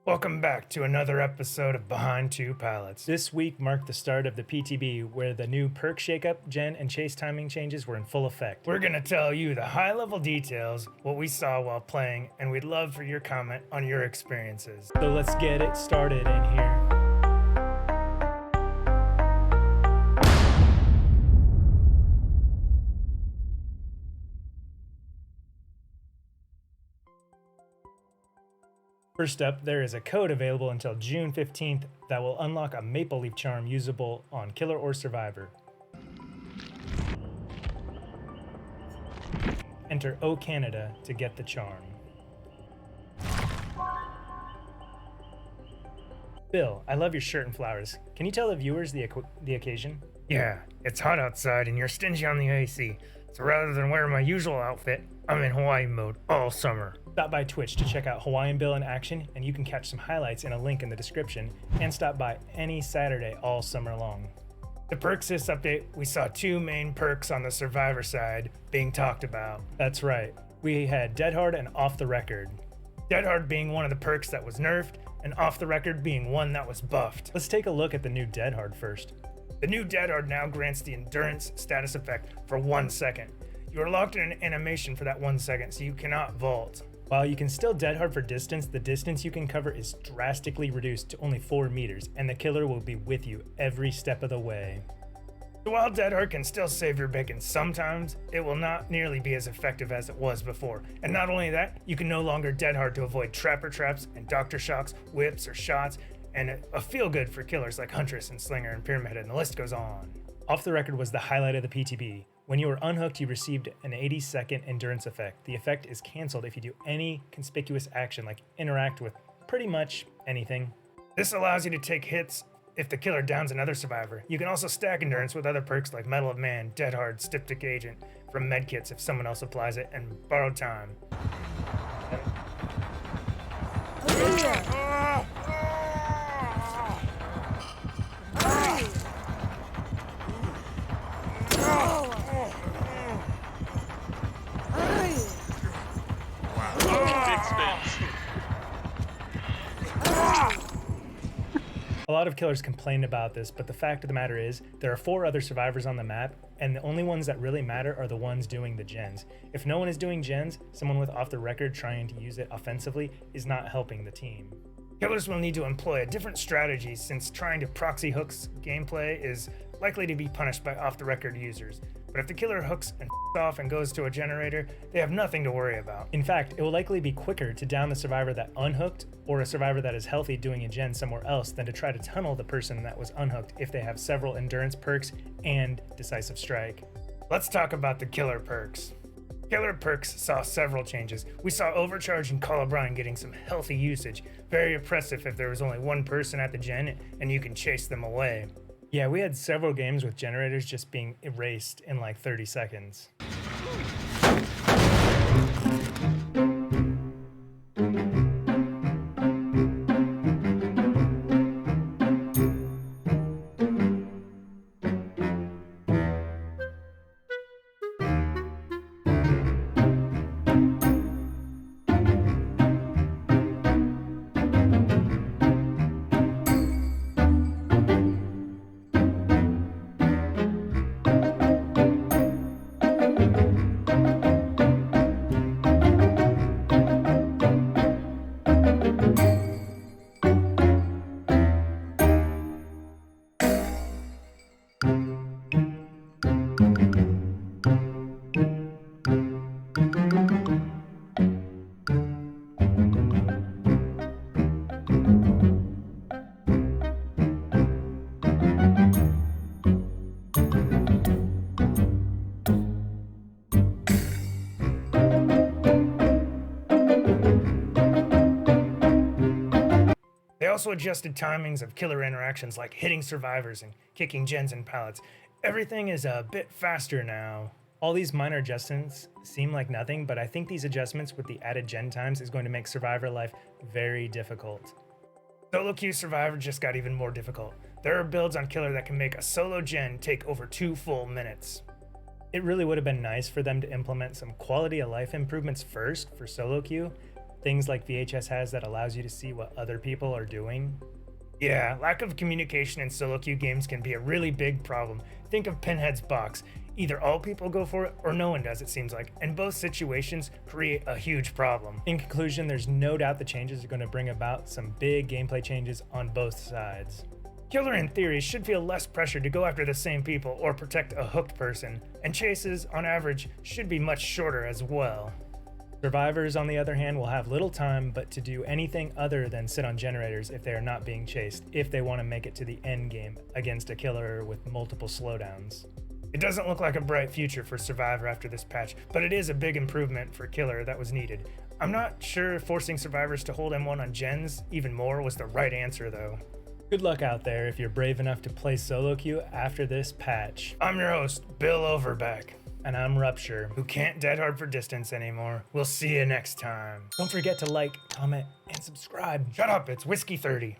Welcome back to another episode of Behind Two Pallets. This week marked the start of the PTB, where the new perk shakeup, gen, and chase timing changes were in full effect. We're gonna tell you the high-level details, what we saw while playing, and we'd love for your comment on your experiences. So let's get it started in here. First up, there is a code available until June 15th that will unlock a maple leaf charm usable on Killer or Survivor. Enter OCanada to get the charm. Bill, I love your shirt and flowers. Can you tell the viewers the occasion? Yeah, it's hot outside and you're stingy on the AC, so rather than wear my usual outfit, I'm in Hawaii mode all summer. Stop by Twitch to check out Hawaiian Bill in action, and you can catch some highlights in a link in the description, and stop by any Saturday all summer long. The perks this update, we saw two main perks on the Survivor side being talked about. That's right. We had Dead Hard and Off the Record. Dead Hard being one of the perks that was nerfed, and Off the Record being one that was buffed. Let's take a look at the new Dead Hard first. The new Dead Hard now grants the endurance status effect for 1 second. You are locked in an animation for that 1 second, so you cannot vault. While you can still dead hard for distance, the distance you can cover is drastically reduced to only 4 meters, and the killer will be with you every step of the way. So while Dead Hard can still save your bacon sometimes, it will not nearly be as effective as it was before. And not only that, you can no longer Dead Hard to avoid trapper traps and doctor shocks, whips, or shots, and a feel-good for killers like Huntress and Slinger and Pyramid Head, and the list goes on. Off the Record was the highlight of the PTB. When you were unhooked, you received an 80-second endurance effect. The effect is canceled if you do any conspicuous action, like interact with pretty much anything. This allows you to take hits if the killer downs another survivor. You can also stack endurance with other perks like Metal of Man, Dead Hard, Styptic Agent from medkits if someone else applies it, and Borrowed Time. A lot of killers complain about this, but the fact of the matter is, there are 4 other survivors on the map, and the only ones that really matter are the ones doing the gens. If no one is doing gens, someone with Off the Record trying to use it offensively is not helping the team. Killers will need to employ a different strategy since trying to proxy hooks gameplay is likely to be punished by Off the Record users. But if the killer hooks and off and goes to a generator, they have nothing to worry about. In fact, it will likely be quicker to down the survivor that unhooked or a survivor that is healthy doing a gen somewhere else than to try to tunnel the person that was unhooked if they have several endurance perks and decisive strike. Let's talk about the killer perks. Killer perks saw several changes. We saw Overcharge and Call O'Brien getting some healthy usage. Very oppressive if there was only one person at the gen and you can chase them away. Yeah, we had several games with generators just being erased in like 30 seconds. They also adjusted timings of killer interactions like hitting survivors and kicking gens and pallets. Everything is a bit faster now. All these minor adjustments seem like nothing, but I think these adjustments with the added gen times is going to make survivor life very difficult. Solo queue Survivor just got even more difficult. There are builds on Killer that can make a solo gen take over 2 full minutes. It really would have been nice for them to implement some quality of life improvements first for solo queue. Things like VHS has that allows you to see what other people are doing. Yeah, lack of communication in solo queue games can be a really big problem. Think of Pinhead's box. Either all people go for it or no one does, it seems like, and both situations create a huge problem. In conclusion, there's no doubt the changes are going to bring about some big gameplay changes on both sides. Killer in theory should feel less pressure to go after the same people or protect a hooked person, and chases, on average, should be much shorter as well. Survivors, on the other hand, will have little time but to do anything other than sit on generators if they are not being chased, if they want to make it to the end game against a killer with multiple slowdowns. It doesn't look like a bright future for Survivor after this patch, but it is a big improvement for Killer that was needed. I'm not sure if forcing survivors to hold M1 on gens even more was the right answer though. Good luck out there if you're brave enough to play solo queue after this patch. I'm your host, Bill Overbeck. And I'm Rupture, who can't dead hard for distance anymore. We'll see you next time. Don't forget to like, comment, and subscribe. Shut up, it's Whiskey 30.